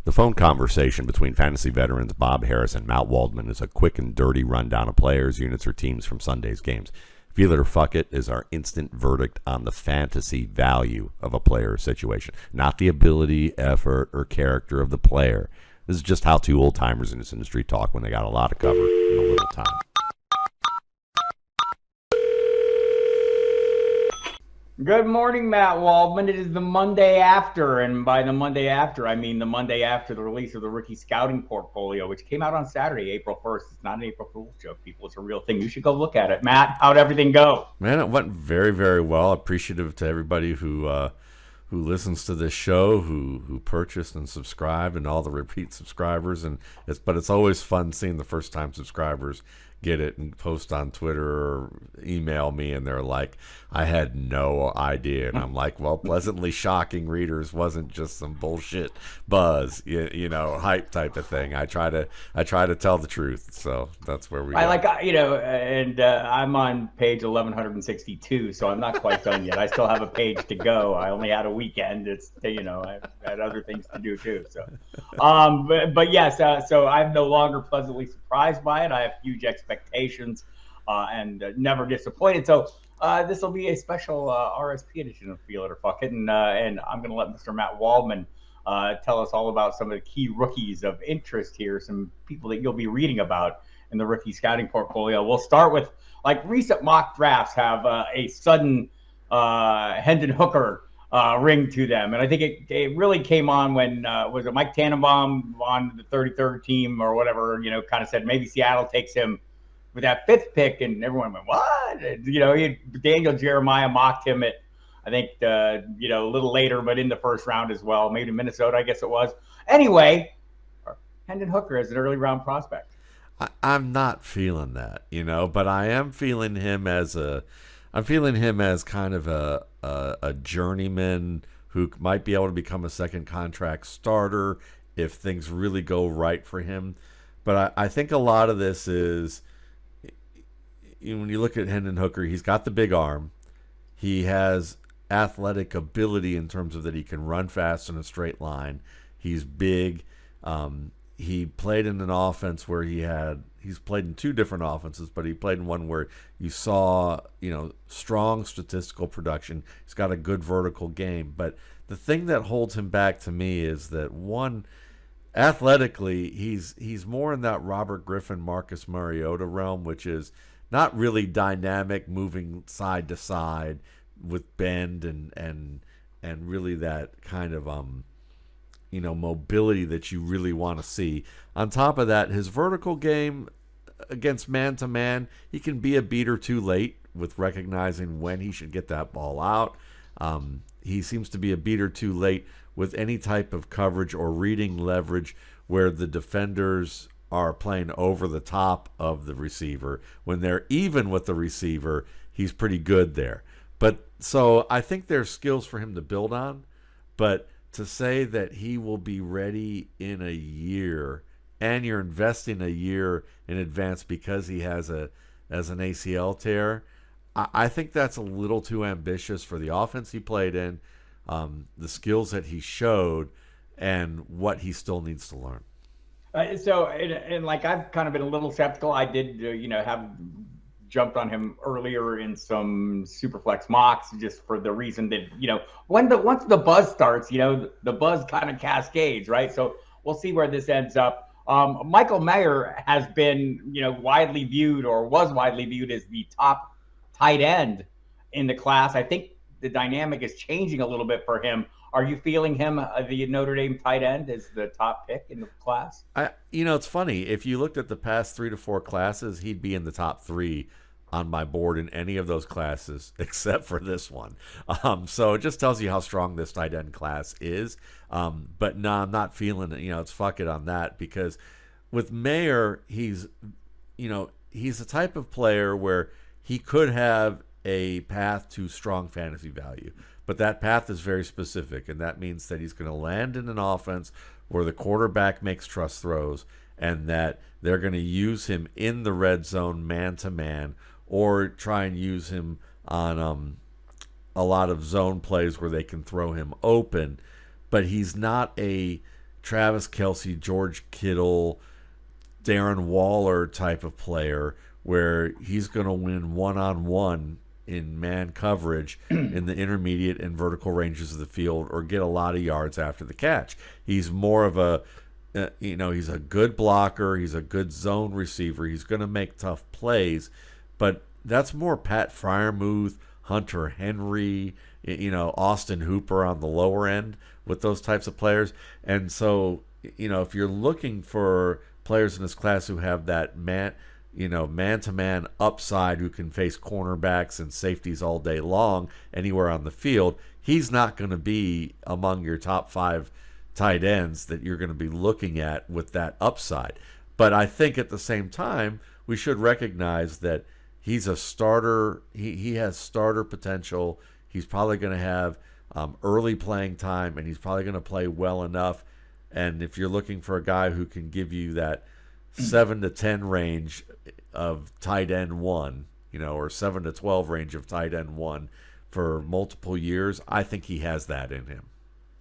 The phone conversation between fantasy veterans Bob Harris and Matt Waldman is a quick and dirty rundown of players, units, or teams from Sunday's games. Feel it or fuck it is our instant verdict on the fantasy value of a player or situation, not the ability, effort, or character of the player. This is just how two old-timers in this industry talk when they got a lot to cover in a little time. Good morning, Matt Waldman. It is the Monday after, and by the Monday after, I mean the Monday after the release of the rookie scouting portfolio, which came out on Saturday, April 1st. It's not an April Fool's joke, people. It's a real thing. You should go look at it. Matt, how'd everything go? Man, it went very, very well. Appreciative to everybody who listens to this show, who purchased and subscribed, and all the repeat subscribers. But it's always fun seeing the first-time subscribers get it and post on Twitter or email me, and they're like, I had no idea. And I'm like, well, pleasantly shocking readers wasn't just some bullshit buzz, hype type of thing. I try to tell the truth. So that's where we go. I'm on page 1162, so I'm not quite done yet. I still have a page to go. I only had a weekend. It's, I had other things to do too. So, but yes, so I'm no longer pleasantly surprised by it. I have huge expectations and never disappointed. So this will be a special RSP edition of Feel It or Fuck It, and I'm going to let Mr. Matt Waldman tell us all about some of the key rookies of interest here, some people that you'll be reading about in the rookie scouting portfolio. We'll start with, recent mock drafts have a sudden Hendon Hooker ring to them, and I think it really came on when was it Mike Tannenbaum on the 33rd team or whatever, kind of said maybe Seattle takes him with that 5th pick, and everyone went, what? Daniel Jeremiah mocked him at, I think, a little later, but in the first round as well, maybe Minnesota, I guess it was. Anyway, Hendon Hooker as an early round prospect. I'm not feeling that, but I am feeling him as kind of a journeyman who might be able to become a second contract starter if things really go right for him. But I think a lot of this is, when you look at Hendon Hooker, he's got the big arm. He has athletic ability in terms of that he can run fast in a straight line. He's big. He played in an offense where he's played in 2 different offenses, but he played in one where you saw, strong statistical production. He's got a good vertical game. But the thing that holds him back to me is that, one, athletically, he's more in that Robert Griffin, Marcus Mariota realm, which is not really dynamic, moving side to side with bend and really that kind of mobility that you really want to see. On top of that, his vertical game against man-to-man, he can be a beat or two late with recognizing when he should get that ball out. He seems to be a beat or two late with any type of coverage or reading leverage where the defenders are playing over the top of the receiver. When they're even with the receiver, he's pretty good there. But so I think there's skills for him to build on, but to say that he will be ready in a year, and you're investing a year in advance because he has an ACL tear, I think that's a little too ambitious for the offense he played in, the skills that he showed, and what he still needs to learn. I've kind of been a little skeptical. I did, have jumped on him earlier in some Superflex mocks just for the reason that, once the buzz starts, the buzz kind of cascades, right? So we'll see where this ends up. Michael Mayer has been, was widely viewed as the top tight end in the class. I think the dynamic is changing a little bit for him. Are you feeling him, the Notre Dame tight end, as the top pick in the class? It's funny. If you looked at the past 3 to 4 classes, he'd be in the top 3 on my board in any of those classes except for this one. So it just tells you how strong this tight end class is. But no, I'm not feeling it. It's fuck it on that, because with Mayer, he's the type of player where he could have a path to strong fantasy value. But that path is very specific, and that means that he's going to land in an offense where the quarterback makes trust throws, and that they're going to use him in the red zone man-to-man, or try and use him on a lot of zone plays where they can throw him open. But he's not a Travis Kelce, George Kittle, Darren Waller type of player where he's going to win one-on-one in man coverage in the intermediate and vertical ranges of the field or get a lot of yards after the catch. He's more of a, he's a good blocker. He's a good zone receiver. He's going to make tough plays, but that's more Pat Freiermuth, Hunter Henry, Austin Hooper on the lower end with those types of players. And so, if you're looking for players in this class who have that man-to-man upside, who can face cornerbacks and safeties all day long anywhere on the field, he's not going to be among your top 5 tight ends that you're going to be looking at with that upside. But I think at the same time, we should recognize that he's a starter. He has starter potential. He's probably going to have early playing time, and he's probably going to play well enough. And if you're looking for a guy who can give you that 7 to 10 range of tight end 1, or 7 to 12 range of tight end 1 for multiple years, I think he has that in him.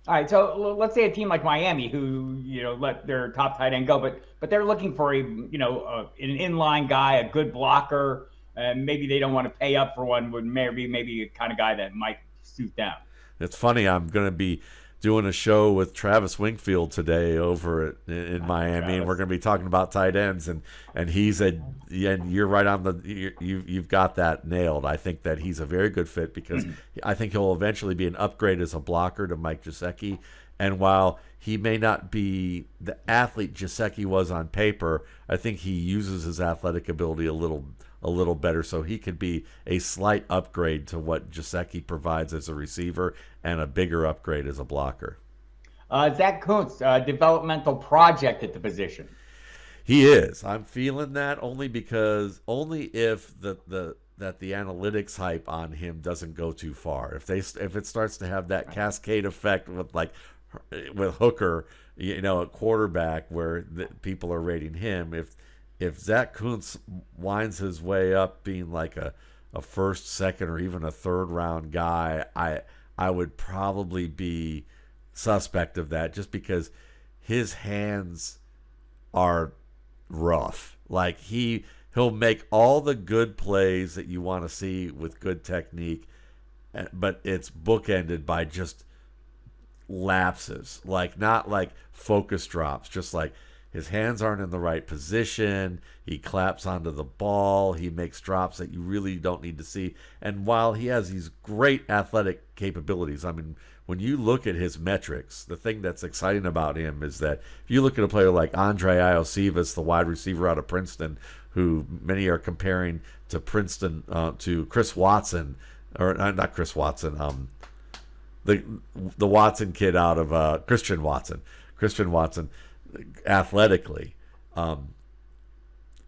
All right, so let's say a team like Miami, who let their top tight end go, but they're looking for an inline guy, a good blocker, and maybe they don't want to pay up for one. Would maybe a kind of guy that might suit them. It's funny. I'm going to be doing a show with Travis Wingfield today over in Miami, and we're going to be talking about tight ends, and you're right on you've got that nailed. I think that he's a very good fit because I think he'll eventually be an upgrade as a blocker to Mike Gesicki, and while he may not be the athlete Gesicki was on paper, I think he uses his athletic ability a little better, so he could be a slight upgrade to what Gesicki provides as a receiver and a bigger upgrade as a blocker. Zach Kuntz, developmental project at the position. He is. I'm feeling that only if the analytics hype on him doesn't go too far. If it starts to have that cascade effect with Hooker, at quarterback, where people are rating him, if Zach Kuntz winds his way up being like a first, second, or even a third round guy, I would probably be suspect of that just because his hands are rough. Like he'll make all the good plays that you want to see with good technique, but it's bookended by just lapses, not like focus drops, just like his hands aren't in the right position. He claps onto the ball. He makes drops that you really don't need to see. And while he has these great athletic capabilities, I mean, when you look at his metrics, the thing that's exciting about him is that if you look at a player like Andre Iosivas, the wide receiver out of Princeton, who many are comparing to Princeton, to Chris Watson, or not Chris Watson, the Watson kid out of Christian Watson, athletically.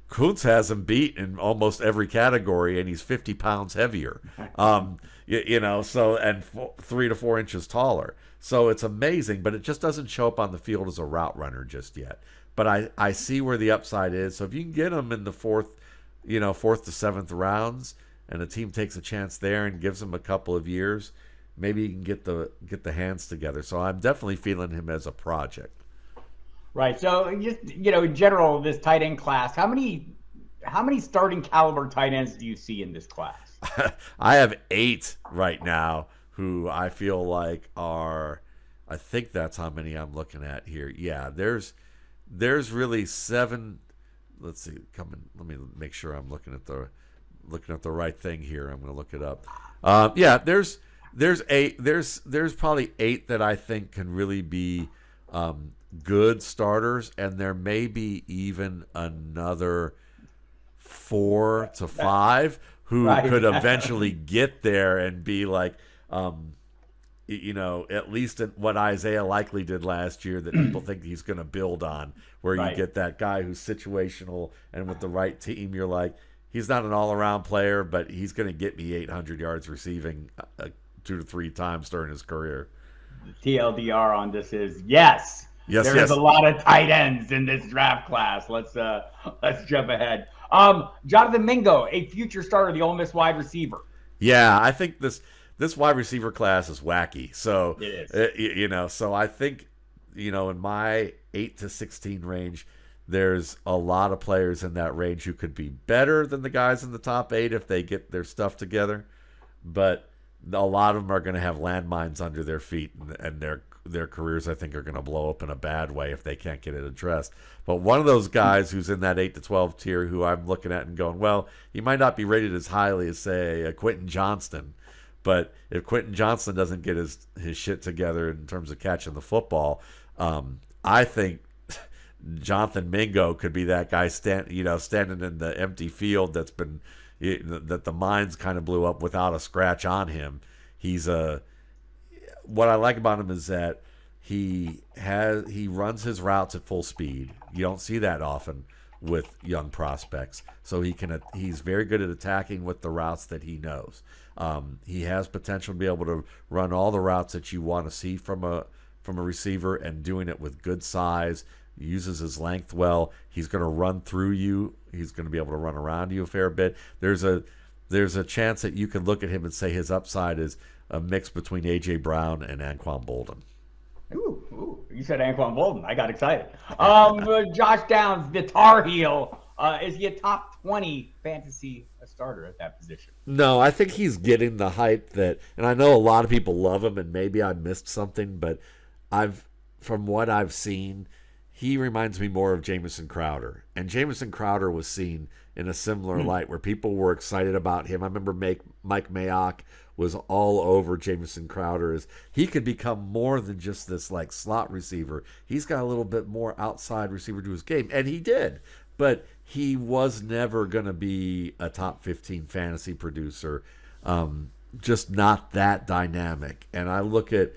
Kuntz has him beat in almost every category, and he's 50 pounds heavier. So, and 3 to 4 inches taller. So it's amazing, but it just doesn't show up on the field as a route runner just yet. But I see where the upside is. So if you can get him in the fourth to 7th rounds, and a team takes a chance there and gives him a couple of years, maybe you can get the hands together. So I'm definitely feeling him as a project. Right. So just, in general, this tight end class, how many starting caliber tight ends do you see in this class? I have 8 right now who I feel like are, I think that's how many I'm looking at here. Yeah, there's really 7. Let's see. Let me make sure I'm looking at the right thing here. I'm going to look it up. There's 8. There's probably 8 that I think can really be good starters, and there may be even another 4 to 5 who could eventually get there and be like, at least what Isaiah Likely did last year that people think he's going to build on, where you get that guy who's situational, and with the right team, you're like, he's not an all-around player, but he's going to get me 800 yards receiving 2 to 3 times during his career. The TLDR on this is yes. There's a lot of tight ends in this draft class. Let's jump ahead. Jonathan Mingo, a future starter, the Ole Miss wide receiver. Yeah, I think this wide receiver class is wacky. So it is. So I think in my 8 to 16 range, there's a lot of players in that range who could be better than the guys in the top 8 if they get their stuff together. But a lot of them are going to have landmines under their feet, and their careers, I think, are going to blow up in a bad way if they can't get it addressed. But one of those guys who's in that 8 to 12 tier who I'm looking at and going, well, he might not be rated as highly as, say, a Quentin Johnston. But if Quentin Johnston doesn't get his shit together in terms of catching the football, I think Jonathan Mingo could be that guy standing in the empty field that the mines kind of blew up without a scratch on him. What I like about him is that he runs his routes at full speed. You don't see that often with young prospects. So he's very good at attacking with the routes that he knows. He has potential to be able to run all the routes that you want to see from a receiver, and doing it with good size. He uses his length well. He's going to run through you. He's going to be able to run around you a fair bit. There's a chance that you can look at him and say his upside is a mix between A.J. Brown and Anquan Boldin. Ooh, you said Anquan Boldin. I got excited. Josh Downs, the Tar Heel. Is he a top 20 fantasy starter at that position? No, I think he's getting the hype and I know a lot of people love him, and maybe I missed something, but from what I've seen, he reminds me more of Jamison Crowder. And Jamison Crowder was seen in a similar light where people were excited about him. I remember Mike Mayock was all over Jamison Crowder. He could become more than just this like slot receiver. He's got a little bit more outside receiver to his game, and he did. But he was never going to be a top 15 fantasy producer. Just not that dynamic. And I look at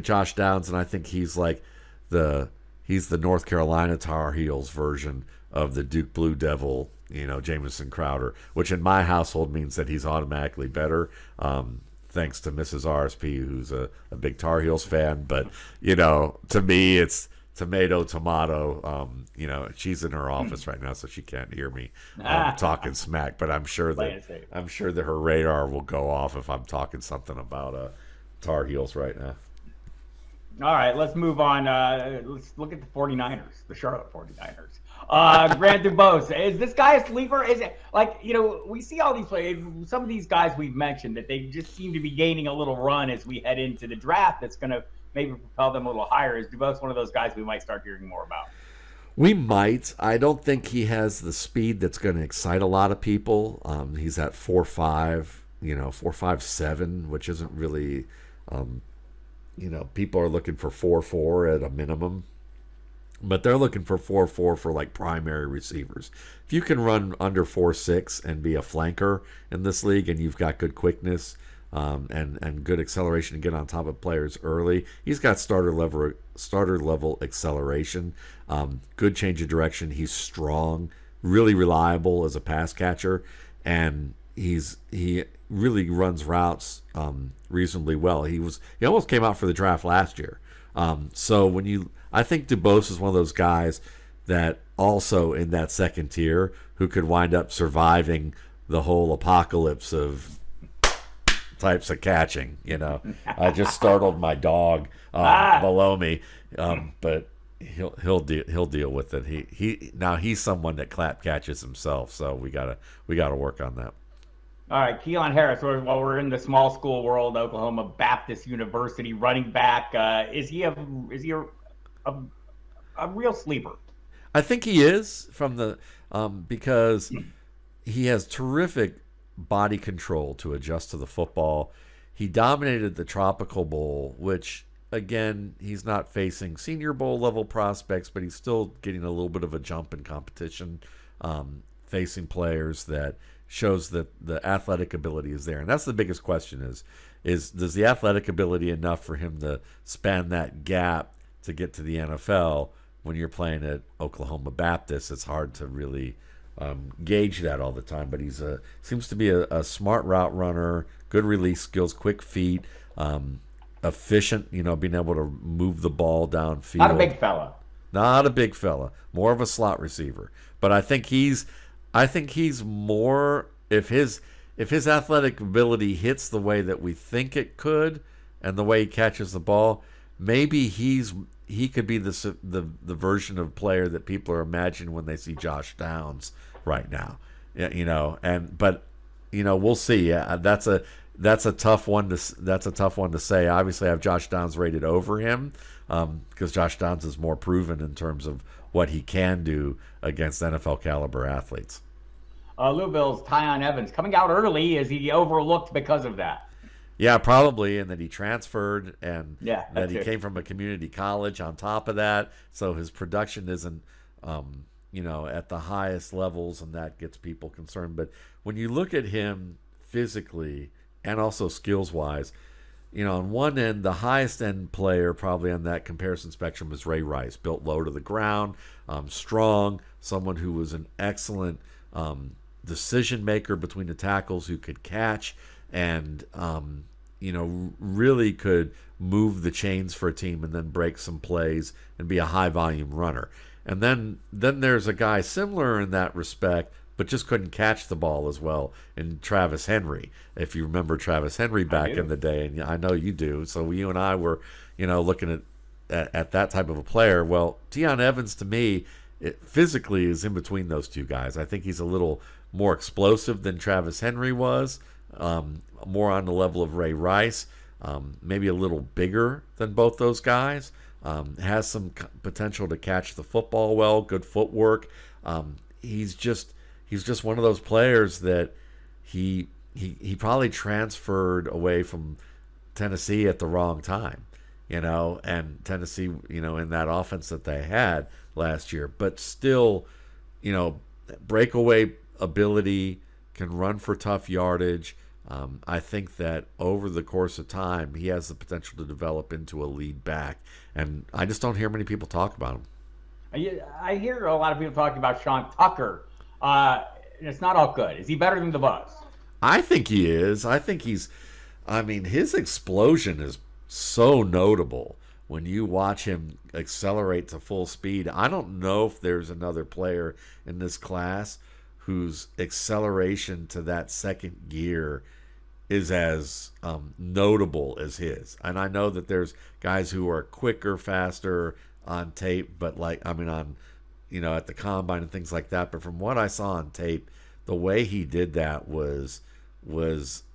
Josh Downs, and I think he's like he's the North Carolina Tar Heels version of the Duke Blue Devil, Jamison Crowder, which in my household means that he's automatically better, thanks to Mrs. RSP, who's a big Tar Heels fan. But, to me, it's tomato. She's in her office right now, so she can't hear me talking smack. But I'm sure that her radar will go off if I'm talking something about Tar Heels right now. All right, let's move on. Let's look at the 49ers, the Charlotte 49ers. Grant DuBose, is this guy a sleeper? Is it we see all these players, some of these guys we've mentioned, that they just seem to be gaining a little run as we head into the draft that's going to maybe propel them a little higher. Is DuBose one of those guys we might start hearing more about? We might. I don't think he has the speed that's going to excite a lot of people. He's at 4.5, 4.57, which isn't really, people are looking for 4.4 at a minimum. But they're looking for 4.4 for like primary receivers. If you can run under 4.6 and be a flanker in this league, and you've got good quickness and good acceleration to get on top of players early, he's got starter level acceleration, good change of direction. He's strong, really reliable as a pass catcher, and he really runs routes reasonably well. He almost came out for the draft last year. I think DuBose is one of those guys that also in that second tier who could wind up surviving the whole apocalypse of types of catching. I just startled my dog below me, but he'll deal with it. He's someone that clap catches himself, so we gotta work on that. All right, Keilahn Harris. While we're in the small school world, Oklahoma Baptist University running back, is he a real sleeper? I think he is because he has terrific body control to adjust to the football. He dominated the Tropical Bowl, which again, he's not facing Senior Bowl level prospects, but he's still getting a little bit of a jump in competition, facing players that shows that the athletic ability is there. And that's the biggest question is does the athletic ability enough for him to span that gap to get to the NFL? When you're playing at Oklahoma Baptist, it's hard to really gauge that all the time. But he's seems to be a smart route runner, good release skills, quick feet, efficient, being able to move the ball downfield. Not a big fella. More of a slot receiver. But I think he's more, if his athletic ability hits the way that we think it could and the way he catches the ball, maybe he could be the version of player that people are imagining when they see Josh Downs right now. Yeah, but we'll see. Yeah, that's a tough one to say. Obviously, I have Josh Downs rated over him because Josh Downs is more proven in terms of what he can do against NFL caliber athletes. Louisville's Tiyon Evans coming out early. Is he overlooked because of that? Yeah, probably, and that he transferred, and Yeah, that he came from a community college on top of that, so his production isn't, at the highest levels, and that gets people concerned. But when you look at him physically and also skills-wise, on one end, the highest end player probably on that comparison spectrum is Ray Rice, built low to the ground, strong, someone who was an excellent decision maker between the tackles, who could catch and really could move the chains for a team and then break some plays and be a high volume runner. And then there's a guy similar in that respect, but just couldn't catch the ball as well, in Travis Henry. If you remember Travis Henry back in the day, and I know you do. So you and I were, looking at that type of a player. Well, Tiyon Evans, to me, physically is in between those two guys. I think he's a little more explosive than Travis Henry was, more on the level of Ray Rice, maybe a little bigger than both those guys, has some potential to catch the football well, good footwork. He's just one of those players that he probably transferred away from Tennessee at the wrong time, and Tennessee, in that offense that they had last year, but still, breakaway ability, can run for tough yardage. I think that over the course of time, he has the potential to develop into a lead back, and I just don't hear many people talk about him. I hear a lot of people talking about Sean Tucker. It's not all good. Is he better than DuBose? I think he is. His explosion is so notable when you watch him accelerate to full speed. I don't know if there's another player in this class whose acceleration to that second gear is as notable as his. And I know that there's guys who are quicker, faster on tape, but at the combine and things like that. But from what I saw on tape, the way he did that was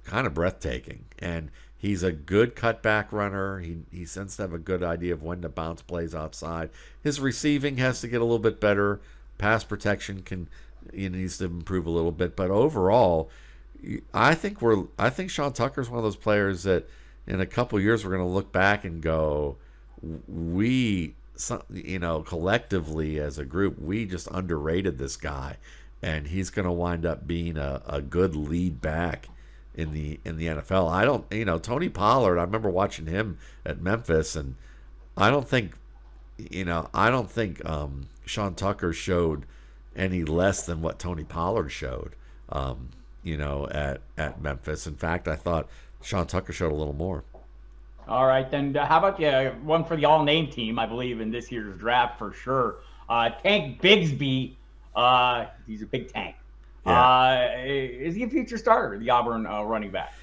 kind of breathtaking. And he's a good cutback runner. He seems to have a good idea of when to bounce plays outside. His receiving has to get a little bit better. Pass protection needs to improve a little bit. But overall, I think Sean Tucker's one of those players that in a couple of years we're going to look back and go, collectively as a group, we just underrated this guy, and he's going to wind up being a good lead back in the NFL. Tony Pollard, I remember watching him at Memphis, and I don't think Sean Tucker showed any less than what Tony Pollard showed, at Memphis. In fact, I thought Sean Tucker showed a little more. All right, then how about one for the all-name team, I believe, in this year's draft for sure. Tank Bigsby, he's a big tank. Yeah. Is he a future starter, the Auburn running back?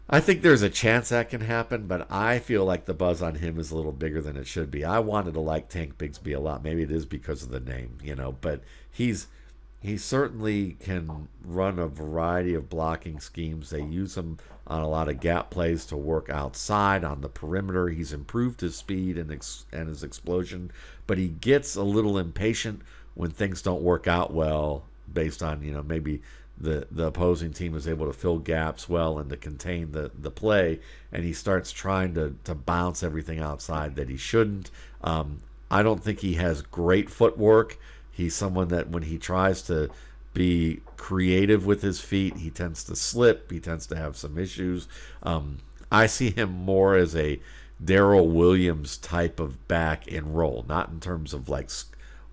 I think there's a chance that can happen, but I feel like the buzz on him is a little bigger than it should be. I wanted to like Tank Bigsby a lot. Maybe it is because of the name, but he certainly can run a variety of blocking schemes. They use him on a lot of gap plays to work outside on the perimeter. He's improved his speed and his explosion, but he gets a little impatient when things don't work out well based on, maybe the opposing team is able to fill gaps well and to contain the play, and he starts trying to bounce everything outside that he shouldn't. I don't think he has great footwork. He's someone that when he tries to be creative with his feet, he tends to slip. He tends to have some issues. I see him more as a Darrell Williams type of back and roll, not in terms of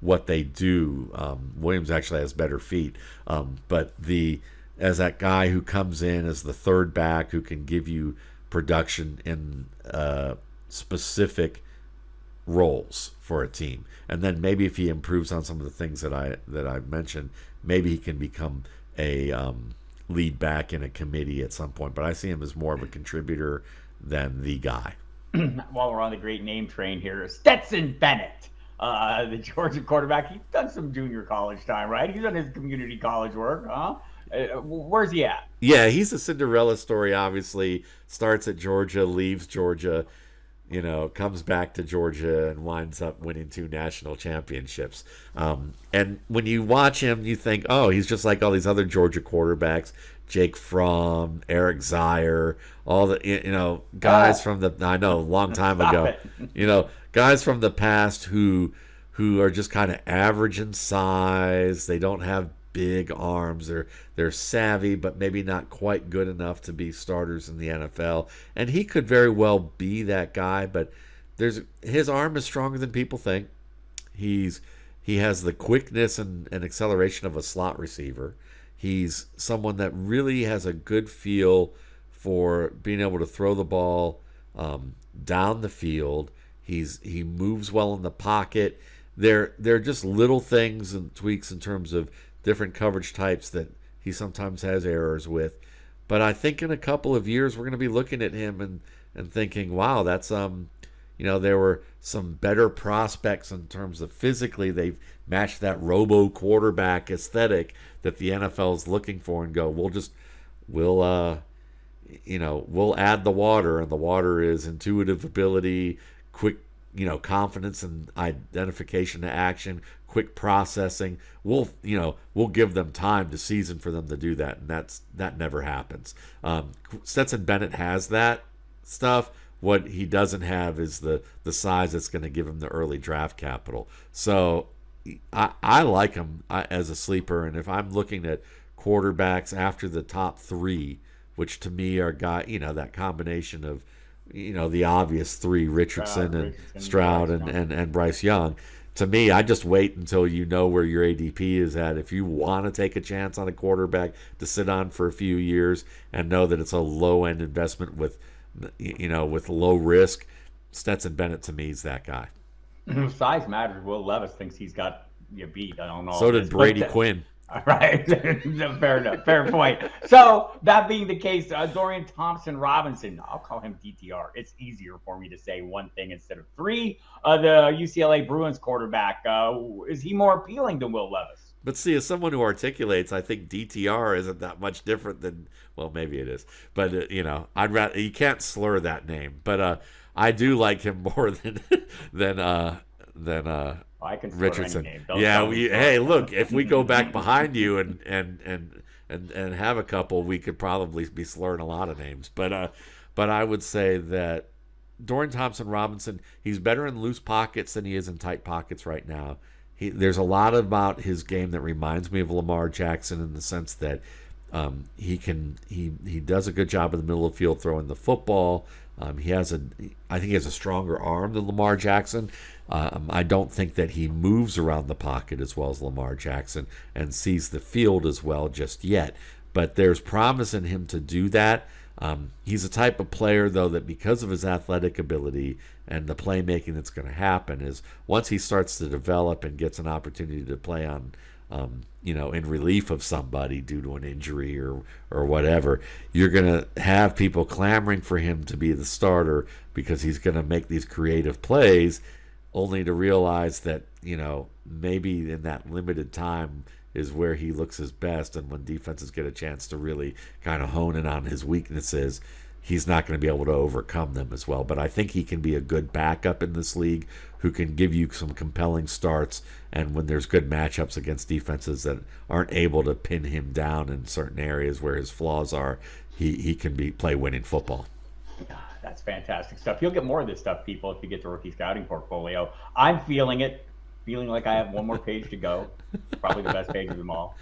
what they do. Williams actually has better feet, but as that guy who comes in as the third back who can give you production in specific roles for a team, and then maybe if he improves on some of the things that I mentioned, maybe he can become a lead back in a committee at some point. But I see him as more of a contributor than the guy. while we're on the great name train here, Stetson Bennett, the Georgia quarterback. He's done some junior college time, right? He's done his community college work, huh? Where's he at? Yeah, he's a Cinderella story, obviously. Starts at Georgia, leaves Georgia, comes back to Georgia and winds up winning 2 national championships. And when you watch him, you think, oh, he's just like all these other Georgia quarterbacks. Jake Fromm, Eric Zier, all the guys from the I know a long time ago, guys from the past who are just kind of average in size. They don't have big arms. They're savvy, but maybe not quite good enough to be starters in the NFL. And he could very well be that guy, but his arm is stronger than people think. He has the quickness and acceleration of a slot receiver. He's someone that really has a good feel for being able to throw the ball down the field. He moves well in the pocket. They're just little things and tweaks in terms of different coverage types that he sometimes has errors with. But I think in a couple of years we're going to be looking at him and thinking, wow, that's there were some better prospects in terms of physically they've matched that robo quarterback aesthetic that the NFL is looking for, and go, we'll add the water, and the water is intuitive ability, quick, confidence and identification to action, quick processing. We'll give them time to season for them to do that, and that never happens. Stetson Bennett has that stuff. What he doesn't have is the size that's going to give him the early draft capital. So I like him as a sleeper, and if I'm looking at quarterbacks after the top 3, which to me are that combination of the obvious 3, Richardson, Stroud and Bryce Young. To me, I just wait until you know where your ADP is at. If you want to take a chance on a quarterback to sit on for a few years and know that it's a low-end investment with low risk, Stetson Bennett to me is that guy. Size matters. Will Levis thinks he's got you beat. I don't know. So did Brady Quinn. All right. Fair enough. Fair point. So that being the case, Dorian Thompson-Robinson, I'll call him DTR. It's easier for me to say one thing instead of 3. The UCLA Bruins quarterback, is he more appealing than Will Levis? But see, as someone who articulates, I think DTR isn't that much different than, well, maybe it is. But, I'd rather, you can't slur that name. But I do like him more than I can Richardson. Name. Hey, look, if we go back behind you and have a couple, we could probably be slurring a lot of names. But I would say that Dorian Thompson-Robinson, he's better in loose pockets than he is in tight pockets right now. There's a lot about his game that reminds me of Lamar Jackson in the sense that he does a good job in the middle of the field throwing the football. I think he has a stronger arm than Lamar Jackson. I don't think that he moves around the pocket as well as Lamar Jackson and sees the field as well just yet. But there's promise in him to do that. He's a type of player, though, that because of his athletic ability and the playmaking that's going to happen is once he starts to develop and gets an opportunity to play on, in relief of somebody due to an injury or whatever, you're going to have people clamoring for him to be the starter because he's going to make these creative plays, only to realize that, maybe in that limited time is where he looks his best, and when defenses get a chance to really kind of hone in on his weaknesses, he's not going to be able to overcome them as well. But I think he can be a good backup in this league who can give you some compelling starts, and when there's good matchups against defenses that aren't able to pin him down in certain areas where his flaws are, he can play winning football. That's fantastic stuff. You'll get more of this stuff, people, if you get the rookie scouting portfolio. I'm feeling like I have one more page to go. Probably the best page of them all.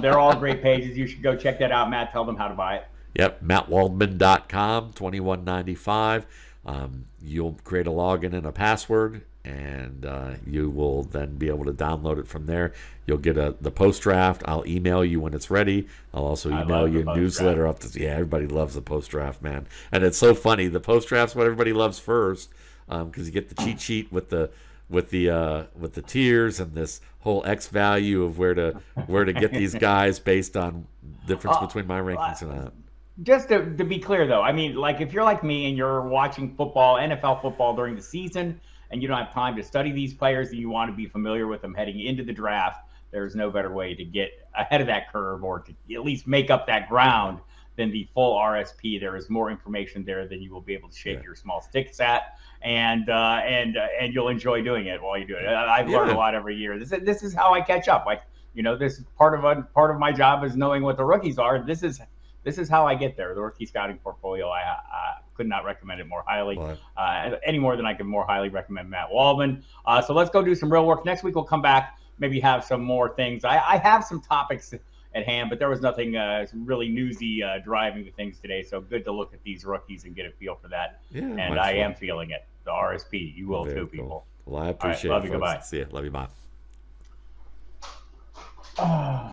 They're all great pages. You should go check that out. Matt, tell them how to buy it. Yep, mattwaldman.com, $21.95. You'll create a login and a password, and you will then be able to download it from there. You'll get the post draft. I'll email you when it's ready. I'll also email you a newsletter up to. Yeah, everybody loves the post draft, man. And it's so funny. The post draft's what everybody loves first, because you get the cheat sheet with the tiers and this whole X value of where to get these guys based on difference between my rankings and that. just to be clear, though, I mean, like if you're like me and you're watching football, NFL football during the season, and you don't have time to study these players and you want to be familiar with them heading into the draft, there's no better way to get ahead of that curve or to at least make up that ground than the full RSP. There is more information there than you will be able to shake your small sticks at, and you'll enjoy doing it while you do it. I've learned a lot every year. This is how I catch up. Like, you know, this is part of my job is knowing what the rookies are. This is how I get there. The rookie scouting portfolio, I could not recommend it more highly, any more than I can more highly recommend Matt Waldman. So let's go do some real work. Next week we'll come back, maybe have some more things. I have some topics at hand, but there was nothing really newsy driving the things today. So good to look at these rookies and get a feel for that. Yeah, and I am feeling it. The RSP, you will too, people. Well, I appreciate it. Love you. Goodbye. See you. Love you. Bye.